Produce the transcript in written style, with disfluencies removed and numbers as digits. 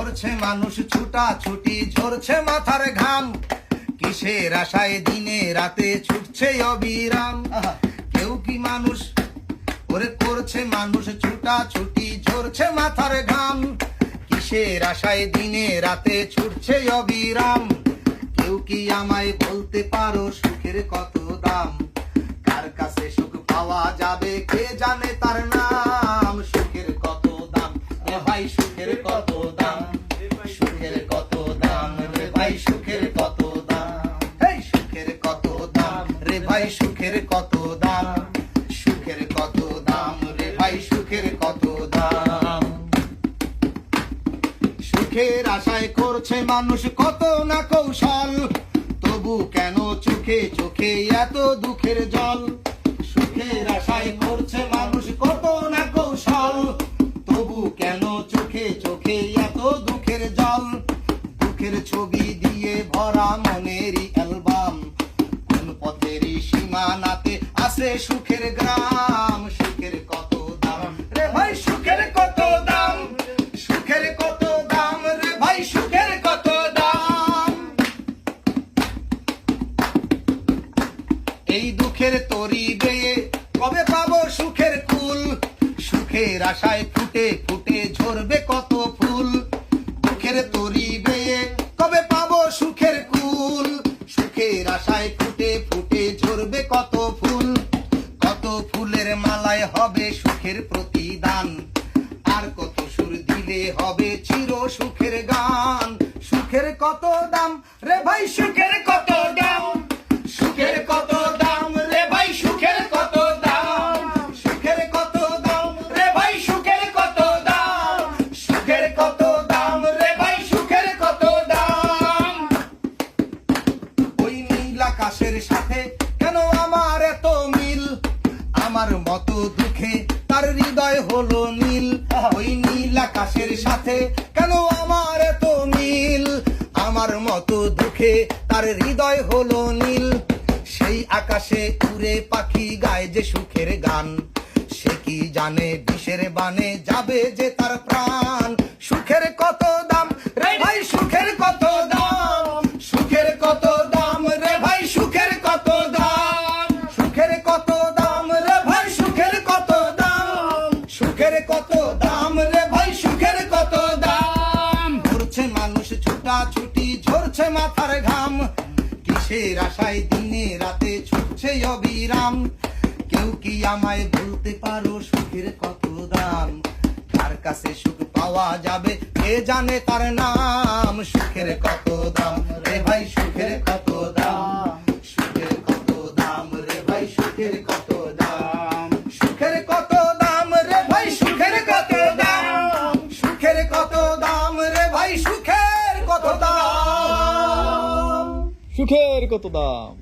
করছে মানুষ ছুটা ছুটি, ঝরছে মাথার ঘাম, কিসের আশায় দিনে রাতে ছুটছে অবিরাম। কেউ কি মানুষ ওরে করছে মানুষ ছুটা ছুটি, ঝরছে মাথার ঘাম, কিসের আশায় দিনে রাতে ছুটছে অবিরাম। কেউ কি আমায় বলতে পারো সুখের কত দাম? কার কাছে সুখ পাওয়া যাবে কে জানে তার নাম? সুখের কত দাম রে ভাই, সুখের কত দাম, সুখের কত দাম রে ভাই, সুখের কত দাম, এই সুখের কত দাম রে ভাই, সুখের কত দাম, সুখের কত দাম রে ভাই, সুখের কত দাম। সুখের আশায় করছে মানুষ কত না কৌশল, তবু কেন চোখে চোখে এত দুঃখের জল? সুখের আশায় করছে মানুষ কত না কৌশল, তবু কেন চোখে চোখে এত দুঃখের জল? দুঃখের ছবি দিয়ে ভরা মনেরই অ্যালবাম, কোন পথেরই সীমানাতে আছে সুখের গ্রাম? সুখের কত দাম রে ভাই, সুখের কত দাম, সুখের কত দাম রে ভাই, সুখের কত দাম। এই দুঃখের তরি বেয়ে কবে পাবো সুখের কুল? সুখের আশায় ফুটে ফুটে ঝরবে কত ফুল। দুঃখের তরি বেয়ে কবে পাবো সুখের কুল? সুখের আশায় ফুটে ফুটে ঝরবে কত ফুল। কত ফুলের মালায় হবে সুখের প্রতিদান, আর কত সুর দিলে হবে চির সুখের গান। সুখের কত দাম রে ভাই, সুখের কত দাম, সুখের কত দাম রে ভাই, সুখের কত দাম, সুখের কত দাম রে ভাই, সুখের কত দাম, সুখের কত দাম রে ভাই, সুখের কত দাম। ওই নীল আকাশের সাথে কেন আমার এত মিল? আমার মতো দুঃখে তার হৃদয় হলো নীল। ওই নীল আকাশের সাথে কেন আমার এত মিল? আমার মতো দুঃখে তার হৃদয় হলো নীল। সেই আকাশে উড়ে পাখি গায় যে সুখের গান, সে কি জানে বিষের বানে যাবে যে তার প্রাণ? সুখের কত দাম রে ভাই, সুখের কত দাম, সুখের কত দাম রে ভাই, সুখের কত দাম, সুখের কত দাম রে ভাই, সুখের কত দাম, সুখের কত দাম রে ভাই, সুখের কত দাম। ঘুরছে মানুষ ছুটা ছুটি, ঝরছে মাথার ঘাম, কিসের আশায় দিনে রাতে ছুটছে অবিরাম। কেউ কি আমায় বলতে পারো সুখের কত দাম? কার কাছে সুখ পাওয়া যাবে কে জানে তার নাম? সুখের কত দাম রে ভাই, সুখের কত দাম, সুখের কত দাম রে ভাই, সুখের কত দাম, সুখের কত দাম রে ভাই, সুখের কত দাম, সুখের কত দাম রে ভাই, সুখের কত দাম, সুখের কত দাম।